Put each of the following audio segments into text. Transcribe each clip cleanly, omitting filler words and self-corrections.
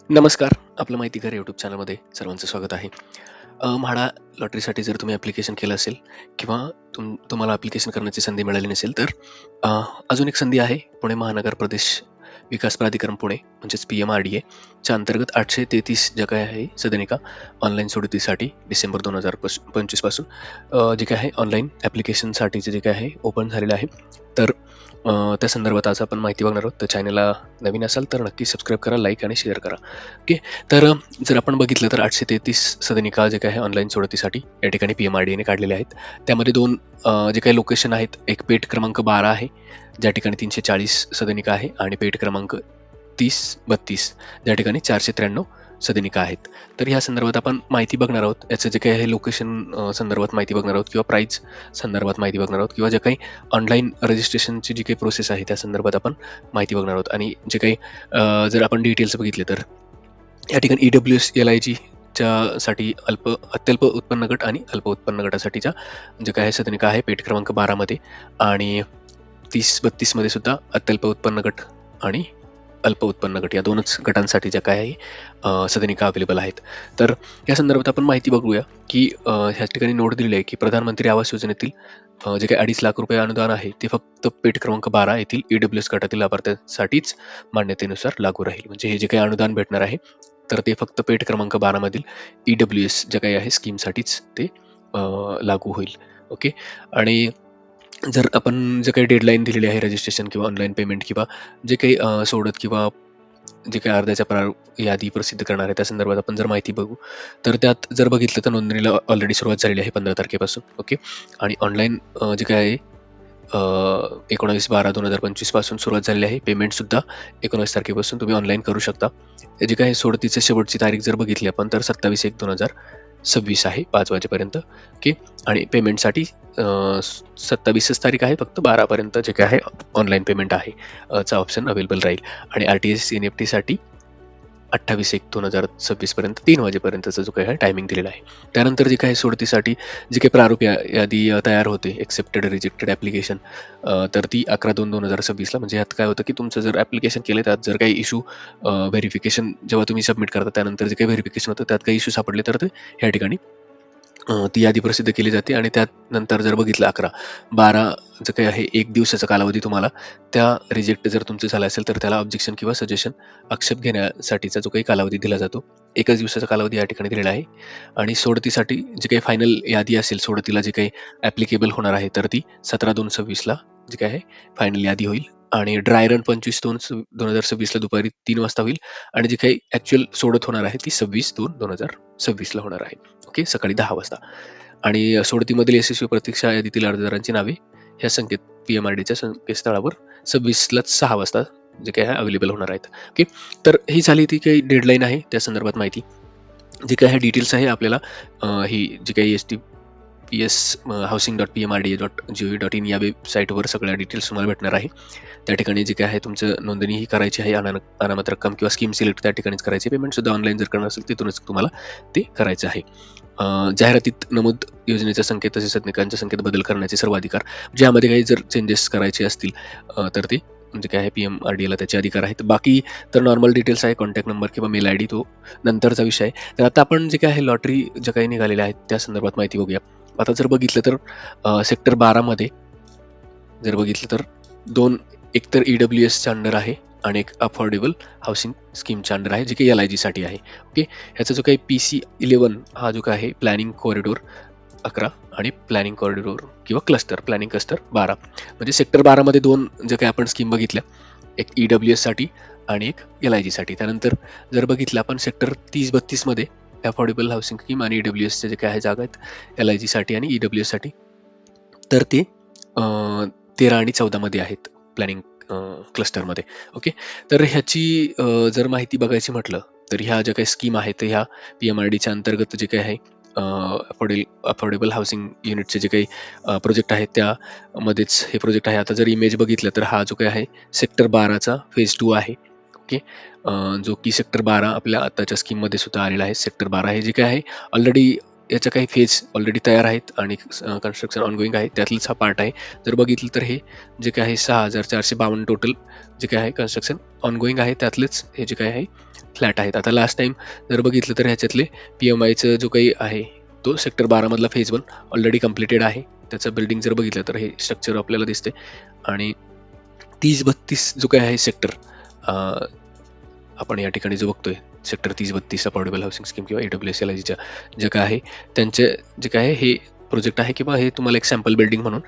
नमस्कार. आपलं माहिती घर यूट्यूब चॅनलमध्ये सर्वांचं स्वागत आहे. म्हाडा लॉटरीसाठी जर तुम्ही ॲप्लिकेशन केलं असेल किंवा तुम्हाला ॲप्लिकेशन करण्याची संधी मिळाली नसेल, तर अ, अजून एक संधी आहे. पुणे महानगर प्रदेश विकास प्राधिकरण पुणे म्हणजेच PMRDA च्या अंतर्गत 833 ज्या काही आहे सदनिका ऑनलाईन सोडतीसाठी डिसेंबर 2025 पासून जे काही आहे ऑनलाईन ॲप्लिकेशनसाठीचे जे काही आहे ओपन झालेलं आहे. तर त्या संदर्भात आज आपण माहिती बघणार आहोत. तर चॅनलला नवीन असाल तर नक्की सबस्क्राईब करा, लाईक आणि शेअर करा. ओके. तर जर आपण बघितलं तर 833 सदनिका जे काही आहे ऑनलाईन सोडतीसाठी या ठिकाणी PMRDAने काढलेले आहेत. त्यामध्ये दोन जे काही लोकेशन आहेत, एक पेठ क्रमांक 12 आहे, ज्या ठिकाणी 340 सदनिका आहे आणि पेठ क्रमांक 30-32 ज्या ठिकाणी 493 सदनिका आहेत. तर ह्या संदर्भात आपण माहिती बघणार आहोत. याचं जे काही आहे लोकेशन संदर्भात माहिती बघणार आहोत किंवा प्राईस संदर्भात माहिती बघणार आहोत किंवा जे काही ऑनलाईन रजिस्ट्रेशनची जी काही प्रोसेस आहे त्या संदर्भात आपण माहिती बघणार आहोत. आणि जे काही जर आपण डिटेल्स बघितले तर या ठिकाणी EWS LIG साठी अत्यल्प उत्पन्न गट आणि अल्प उत्पन्न गटासाठीच्या जे काही सदनिका आहे पेठ क्रमांक 12 मध्ये आणि 30-32 मध्ये सुद्धा अत्यल्प उत्पन्न गट आणि अल्प उत्पन्न गट या दोनच गटांसाठी ज्या काय आहे सदनिका अवेलेबल आहेत. तर या संदर्भात आपण माहिती बघूया की ह्या ठिकाणी नोट दिलेली आहे की प्रधानमंत्री आवास योजनेतील जे काही 2.5 लाख रुपये अनुदान आहे ते फक्त पेठ क्रमांक 12 येथील EWS गटातील लाभार्थ्यांसाठीच मान्यतेनुसार लागू राहील. म्हणजे हे जे काही अनुदान भेटणार आहे तर ते फक्त पेठ क्रमांक 12 मधील EWS ज्या काही आहे स्कीमसाठीच ते लागू होईल. ओके. आणि जर आपण जे काही डेडलाईन दिलेली आहे रजिस्ट्रेशन किंवा ऑनलाईन पेमेंट किंवा जे काही सोडत किंवा जे काही अर्ध्याच्या यादी प्रसिद्ध करणार आहे त्या संदर्भात आपण जर माहिती बघू तर त्यात जर बघितलं तर नोंदणीला ऑलरेडी सुरुवात झालेली आहे 15 तारखेपासून. ओके. आणि ऑनलाईन जे काय आहे 19/12/2025 पासून सुरुवात झालेली आहे. पेमेंटसुद्धा 19 तारखेपासून तुम्ही ऑनलाईन करू शकता. जी काही सोडतीची शेवटची तारीख जर बघितली आपण तर 27/1/2026 आहे 5 वाजेपर्यंत. ओके. आणि पेमेंटसाठी 27च तारीख आहे, फक्त 12 पर्यंत जे काय आहे ऑनलाईन पेमेंट आहे चा ऑप्शन अवेलेबल राहील. आणि RTGS NEFT साठी 28/1/2026 पर्यंत 3 वाजेपर्यंतचा जो काही आहे टायमिंग दिलेला आहे. त्यानंतर जे काही सोडतीसाठी जी काही प्रारूप यादी तयार होते एक्सेप्टेड रिजेक्टेड ॲप्लिकेशन तर ती 11/2/2026 ला. म्हणजे यात काय होतं की तुमचं जर ॲप्लिकेशन केलं त्यात जर काही इश्यू व्हेरिफिकेशन जेव्हा तुम्ही सबमिट करता त्यानंतर जे काही व्हेरिफिकेशन होतं त्यात काही इश्यू सापडले तर ते ह्या ठिकाणी ती यादी प्रसिद्ध केली जाते. आणि त्यानंतर जर बघितलं 11/12 जे काही आहे 1 दिवसाचा कालावधी तुम्हाला त्या रिजेक्ट जर तुमचं झालं असेल तर त्याला ऑब्जेक्शन किंवा सजेशन आक्षेप घेण्यासाठीचा जो काही कालावधी दिला जातो 1च दिवसाचा कालावधी या ठिकाणी दिलेला आहे. आणि सोडतीसाठी जी काही फायनल यादी असेल सोडतीला जे काही ॲप्लिकेबल होणार आहे तर ती 17/2/26 ला जी काही आहे फायनल यादी होईल. आणि ड्राय रन 25/2/2026 ला दुपारी 3 वाजता होईल. आणि जी काही ॲक्च्युअल सोडत होणार आहे ती 26/2/2026 ला होणार आहे. ओके. सकाळी 10 वाजता. आणि सोडतीमधील यशस्वी प्रतीक्षा यादीतील अर्जदारांची नावे ह्या PMRDच्या संकेतस्थळावर 26/6 वाजता जे काही आहे अवेलेबल होणार आहेत. ओके. तर ही झाली ती काही डेडलाईन आहे त्या संदर्भात माहिती. जे काही डिटेल्स आहे आपल्याला ही जी काही STPS housing.pmrda.gov.in या वेबसाईटवर सगळ्या डिटेल्स तुम्हाला भेटणार आहे. त्या ठिकाणी जे काय आहे तुमचं नोंदणी ही करायची आहे. अनामत रक्कम किंवा स्कीम सिलेक्ट त्या ठिकाणीच करायची. पेमेंटसुद्धा ऑनलाईन जर करणार असेल तिथूनच तुम्हाला ते करायचं आहे. जाहिरातीत नमूद योजनेच्या संख्येत तसेच सदनिकांच्या संख्येत बदल करण्याचे सर्व अधिकार, ज्यामध्ये काही जर चेंजेस करायचे असतील तर ते म्हणजे काय आहे PMRDAला त्याचे अधिकार आहेत. बाकी तर नॉर्मल डिटेल्स आहे, कॉन्टॅक्ट नंबर किंवा मेल ID तो नंतरचा विषय आहे. तर आता आपण जे काय आहे लॉटरी ज्या काही निघालेल्या आहेत त्या संदर्भात माहिती बघूया. आता जर बघितलं तर सेक्टर 12 मध्ये जर बघितलं तर एक तर EWSच्या अंडर आहे आणि एक अफोर्डेबल हाऊसिंग स्कीमच्या अंडर आहे, जे काही LIG साठी आहे. ओके. ह्याचा जो काही PC11 हा जो काय आहे प्लॅनिंग कॉरिडोर 11 आणि प्लॅनिंग कॉरिडोर किंवा प्लॅनिंग क्लस्टर 12 म्हणजे सेक्टर 12 मध्ये जे काही आपण स्कीम बघितल्या, एक EWS साठी आणि एक LIG साठी. त्यानंतर जर बघितलं आपण सेक्टर 30-32 मध्ये अफोर्डेबल हाऊसिंग स्कीम आणि EWSच्या जे काय आहे जागा आहेत LIG साठी आणि EWS साठी, तर ते 13 आणि 14 मध्ये आहेत प्लॅनिंग क्लस्टरमध्ये. ओके. तर ह्याची जर माहिती बघायची म्हटलं तर ह्या ज्या काही स्कीम आहेत ह्या PMRDच्या अंतर्गत जे काही आहे अफोर्डेबल हाऊसिंग युनिटचे जे काही प्रोजेक्ट आहेत त्यामध्येच हे प्रोजेक्ट आहे. आता जर इमेज बघितलं तर हा जो काही आहे सेक्टर 12चा फेज 2 आहे. ओके. जो की सेक्टर 12 आपल्या आताच्या स्कीममध्ये सुद्धा आलेला आहे. सेक्टर 12 हे जे काय आहे ऑलरेडी याच्या काही फेज ऑलरेडी तयार आहेत आणि कन्स्ट्रक्शन ऑनगोईंग आहे, त्यातलाच हा पार्ट आहे. जर बघितलं तर हे जे काय आहे 6,452 टोटल जे काय आहे कन्स्ट्रक्शन ऑनगोईंग आहे, त्यातलेच हे जे काय आहे फ्लॅट आहेत. आता लास्ट टाइम जर बघितलं तर ह्याच्यातले PMIचं जो काही आहे तो सेक्टर 12 मधला फेज 1 ऑलरेडी कम्प्लिटेड आहे. त्याचं बिल्डिंग जर बघितलं तर हे स्ट्रक्चर आपल्याला दिसते. आणि 30-32 जो काही आहे सेक्टर आपण या ठिकाणी जो बघतोय सेक्टर 30-32 अफोर्डेबल हाऊसिंग स्कीम किंवा AWS-LIGच्या जे काय आहे त्यांचे जे काय आहे हे प्रोजेक्ट आहे किंवा हे तुम्हाला एक सॅम्पल बिल्डिंग म्हणून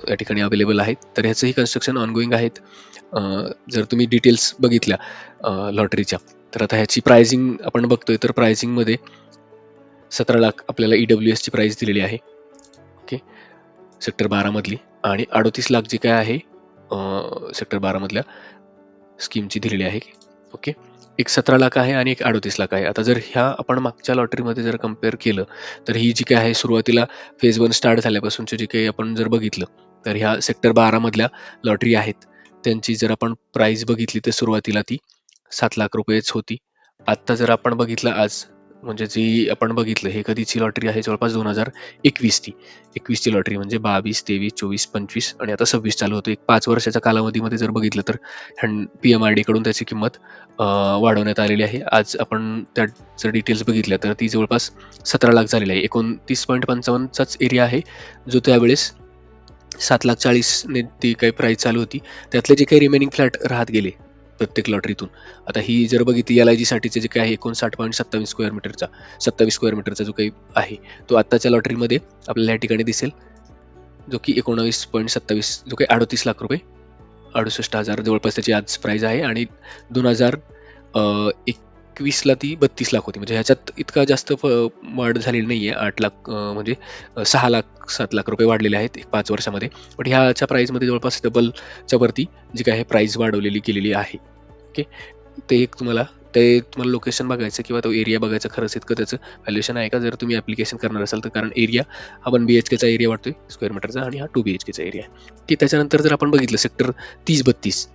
या ठिकाणी अवेलेबल आहेत. तर ह्याचंही कन्स्ट्रक्शन ऑनगोईंग आहेत. जर तुम्ही डिटेल्स बघितल्या लॉटरीच्या तर आता ह्याची प्राइसिंग आपण बघतोय तर प्राइसिंगमध्ये 17 लाख आपल्याला EWS ची प्राइस दिलेली आहे. ओके, सेक्टर 12 मधली आणि 38 लाख जी काय आहे सेक्टर 12 मधल्या स्कीमची दिलेली आहे. ओके, एक 17 लाख आहे आणि एक 38 लाख आहे. आता जर ह्या आपण मागच्या लॉटरीमध्ये जर कम्पेअर केलं तर ही जी काय आहे सुरुवातीला फेज 1 स्टार्ट झाल्यापासूनचे जे काही आपण जर बघितलं तर ह्या सेक्टर 12 मधल्या लॉटरी आहेत त्यांची जर आपण प्राइस बघितली तर सुरुवातीला ती 7 लाख रुपयेच होती. आत्ता जर आपण बघितलं आज म्हणजे जी आपण बघितलं हे कधीची लॉटरी आहे जवळपास 2021 ती 21 ची लॉटरी म्हणजे 22, 23, 24, 25 आणि आता 26 चालू होतं. एक 5 वर्षाच्या कालावधीमध्ये जर बघितलं तर PMRD कडून त्याची किंमत वाढवण्यात आलेली आहे. आज आपण त्या जर डिटेल्स बघितल्या तर ती जवळपास 17 लाख झालेली आहे. 29.55 एरिया आहे जो त्यावेळेस 7,40,000 ने ती काही प्राइस चालू होती. त्यातले जे काही रिमेनिंग फ्लॅट राहत गेले प्रत्येक लॉटरीतून. आता ही जर बघितली LIG साठीचे जे काही आहे 59.27 स्क्वेअर मीटरचा 27 स्क्वेअर मीटरचा जो काही आहे तो आत्ताच्या लॉटरीमध्ये आपल्याला या ठिकाणी दिसेल जो की 19.27 जो काही 38 लाख रुपये 68,000 जवळपास त्याची आज प्राइस आहे. आणि 2021ला ती 32 लाख होती. म्हणजे ह्याच्यात इतका जास्त वाढ झालेली नाहीये. 8 लाख म्हणजे 6 लाख 7 लाख रुपये वाढलेले आहेत 5 वर्षामध्ये. पण ह्याच्या प्राइसमध्ये जवळपास डबलच्या वरती जी काय प्राइस वाढवलेली गेलेली आहे. ओके, ते तुम्हाला लोकेशन बघायचं किंवा तो एरिया बघायचा खरंच इतकं त्याचं व्हॅल्युएशन आहे का जर तुम्ही ॲप्लिकेशन करणार असाल तर. कारण एरिया हा 1 BHKचा एरिया वाटतोय स्क्वेअर मीटरचा आणि हा 2 BHKचा एरिया आहे. की त्याच्यानंतर जर आपण बघितलं सेक्टर 30-32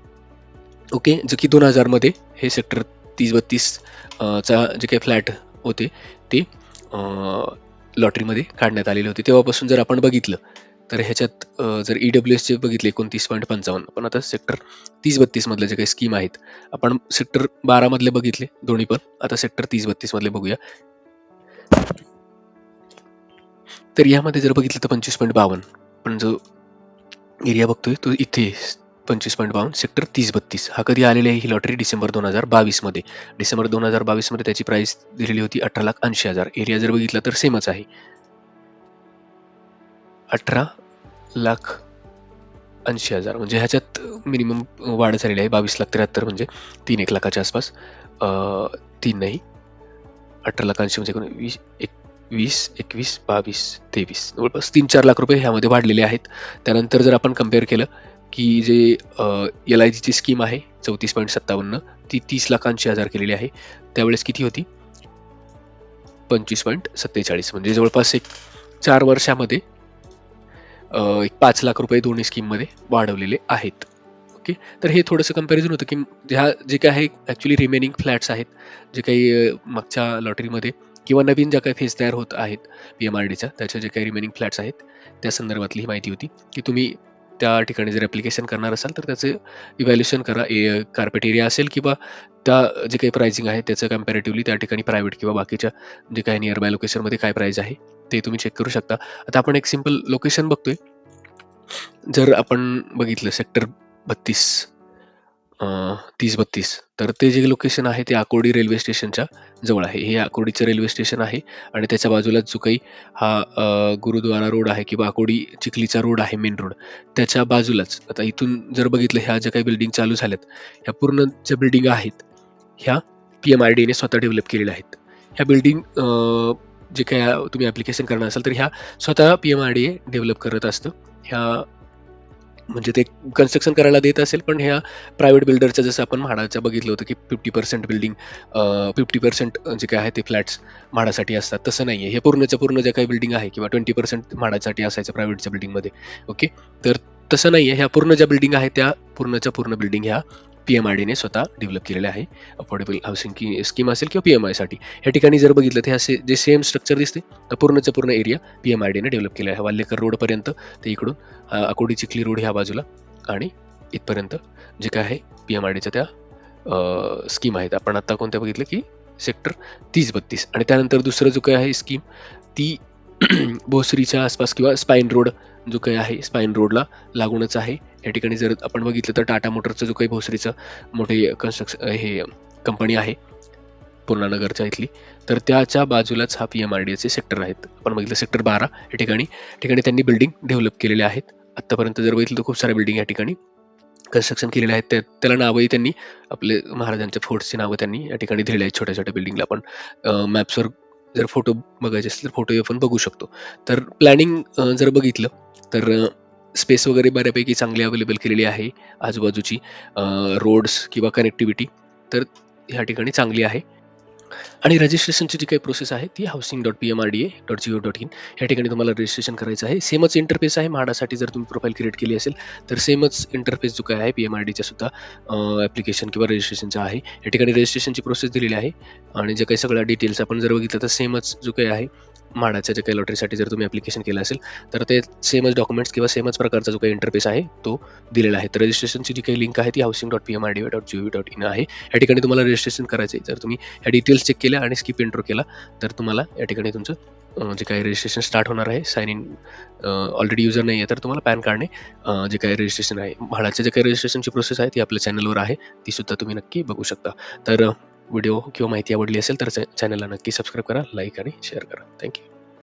ओके, जो की 2000 मध्ये हे सेक्टर 30-32 चा जे काही फ्लॅट होते ते लॉटरीमध्ये काढण्यात आलेले होते. तेव्हापासून जर आपण बघितलं तर ह्याच्यात जर EWSचे बघितले 29.55 पण आता सेक्टर 30-32 मधले जे काही स्कीम आहेत आपण सेक्टर 12 मधले बघितले दोन्ही पण. आता सेक्टर 30-32 मधले बघूया. तर यामध्ये जर बघितलं तर 25.52 पण जो एरिया बघतोय तो इथे 25.52 सेक्टर 30-32 हा कधी आलेली आहे ही लॉटरी डिसेंबर 2022 मध्ये. डिसेंबर 2022 मध्ये त्याची प्राइस दिलेली होती 18,80,000. एरिया जर बघितला तर सेमच आहे 18,80,000 म्हणजे ह्याच्यात मिनिमम वाढ झालेली आहे 22,73,000 म्हणजे 3-1 लाखाच्या आसपास. 3 नाही 18,80,000 म्हणजे 20, 21, 22, 23 जवळपास 3-4 लाख रुपये ह्यामध्ये वाढलेले आहेत. त्यानंतर जर आपण कम्पेअर केलं की जे LIGची स्कीम आहे 34.57 ती 30,80,000 केलेली आहे. त्यावेळेस किती होती 25.47 म्हणजे जवळपास एक 4 वर्षामध्ये एक 5 लाख रुपये दोन्ही स्कीममध्ये वाढवलेले आहेत. ओके, तर हे थोडंसं कम्पॅरिझन होतं की ह्या जे काही आहे ॲक्च्युली रिमेनिंग फ्लॅट्स आहेत जे काही मागच्या लॉटरीमध्ये किंवा नवीन ज्या काही फेज तयार होत आहेत PMRDच्या त्याच्या जे काही रिमेनिंग फ्लॅट्स आहेत त्या संदर्भातली ही माहिती होती की तुम्ही त्या ठिकाणी जर ॲप्लिकेशन करणार असाल तर त्याचं इव्हॅल्युएशन करा. कार्पेट एरिया असेल किंवा त्या जे काही प्राइसिंग आहे त्याचं कम्पॅरेटिव्हली त्या ठिकाणी प्रायव्हेट किंवा बाकीच्या जे काही नियर बाय लोकेशनमध्ये काय प्राइस आहे ते तुम्ही चेक करू शकता. आता आपण एक सिम्पल लोकेशन बघतोय. जर आपण बघितलं सेक्टर 30-32 तर ते जे लोकेशन आहे ते आकोडी रेल्वे स्टेशनच्या जवळ आहे. हे आकोडीचं रेल्वे स्टेशन आहे आणि त्याच्या बाजूलाच जो काही हा गुरुद्वारा रोड आहे किंवा आकोडी चिखलीचा रोड आहे मेन रोड त्याच्या बाजूलाच. आता इथून जर बघितलं ह्या ज्या काही बिल्डिंग चालू झाल्यात ह्या पूर्ण ज्या बिल्डिंग आहेत ह्या PMRDने स्वतः डेव्हलप केलेल्या आहेत. ह्या बिल्डिंग जे काही तुम्ही ॲप्लिकेशन करणार असाल तर ह्या स्वतः PMRD डेव्हलप करत असतं. ह्या म्हणजे ते कन्स्ट्रक्शन करायला देत असेल पण ह्या प्रायव्हेट बिल्डरच्या जसं आपण म्हाडाचं बघितलं होतं की 50% बिल्डिंग 50% जे काय आहे ते फ्लॅट्स म्हाडासाठी असतात तसं नाही आहे. हे पूर्णच्या पूर्ण ज्या काही बिल्डिंग आहे किंवा 20% म्हाडासाठी असायचं प्रायव्हेटच्या बिल्डिंगमध्ये. ओके, तर तसं नाही आहे. ह्या पूर्ण ज्या बिल्डिंग आहेत त्या पूर्णच्या पूर्ण बिल्डिंग ह्या PMRDने स्वतः डेव्हलप केलेले आहे. अफोर्डेबल हाऊसिंग स्कीम असेल किंवा PMIसाठी. या ठिकाणी जर बघितलं तर असे जे सेम स्ट्रक्चर दिसते, तर पूर्णच्या पूर्ण एरिया PMRDने डेव्हलप केला आहे. वाल्लेकर रोडपर्यंत ते इकडून अकोडी चिखली रोड ह्या बाजूला आणि इथपर्यंत जे काय आहे PMRDच्या त्या स्कीम आहेत. आपण आता कोणत्या बघितलं की सेक्टर 30-32 आणि त्यानंतर दुसरं जो काही आहे स्कीम ती भोसरीच्या आसपास किंवा स्पाईन रोड जो काही आहे स्पाईन रोडला लागूनच आहे. या ठिकाणी जर आपण बघितलं तर टाटा मोटरचं जो काही भोसरीचं मोठे कन्स्ट्रक्शन हे कंपनी आहे पूर्णानगरच्या इथली, तर त्याच्या बाजूलाच हा PMRDचे सेक्टर आहेत. आपण बघितलं सेक्टर 12 या ठिकाणी त्यांनी बिल्डिंग डेव्हलप केलेल्या आहेत. आत्तापर्यंत जर बघितलं तर खूप साऱ्या बिल्डिंग या ठिकाणी कन्स्ट्रक्शन केलेले आहेत. त्याला नावंही त्यांनी आपले महाराजांच्या फोर्ट्सची नावं त्यांनी या ठिकाणी दिलेली आहेत. छोट्या-छोट्या बिल्डिंगला आपण मॅप्सवर जर फोटो बघायचे असतील तर फोटोही आपण बघू शकतो. तर प्लॅनिंग जर बघितलं तर स्पेस वगैरे बऱ्यापैकी चांगली अवेलेबल केलेली आहे. आजूबाजूची रोड्स किंवा कनेक्टिव्हिटी तर ह्या ठिकाणी चांगली आहे. आणि रजिस्ट्रेशनची जी काही प्रोसेस आहे ती housing.pmrda.go.in या ठिकाणी तुम्हाला रजिस्ट्रेशन करायचं आहे. सेमच इंटरफेस आहे म्हाडासाठी जर तुम्ही प्रोफाईल क्रिएट केली असेल तर सेमच इंटरफेस जो काय आहे PMRDच्या सुद्धा ॲप्लिकेशन किंवा रजिस्ट्रेशनचा आहे. या ठिकाणी रजिस्ट्रेशनची प्रोसेस दिलेली आहे आणि जे काही सगळ्या डिटेल्स आपण जर बघितलं तर सेमच जो काही आहे म्हाडाच्या जे काही लॉटरीसाठी जर तुम्ही ॲप्लिकेशन केलं असेल तर ते सेमच डॉक्युमेंट्स किंवा सेमच प्रकारचा जो काही इंटरफेस आहे तो दिलेला आहे. तर रजिस्ट्रेशनची जी काही लिंक आहे ती housing.pmrda.gov.in आहे. या ठिकाणी तुम्हाला रजिस्ट्रेशन करायचं आहे. जर तुम्ही ह्या डिटेल्स चेक केल्या आणि स्किप इंट्रो केला तर तुम्हाला या ठिकाणी तुमचं जे काही रजिस्ट्रेशन स्टार्ट होणार आहे. साइन इन ऑलरेडी युजर नाही आहे तर तुम्हाला पॅन कार्डने जे काही रजिस्ट्रेशन आहे म्हाडाचे जे काही रजिस्ट्रेशनची प्रोसेस आहे ती आपल्या चॅनलवर आहे. ती सुद्धा तुम्ही नक्की बघू शकता. तर व्हिडिओ किंवा माहिती आवडली असेल तर चॅनलला नक्की सबस्क्राईब करा, लाईक आणि शेअर करा. थँक्यू.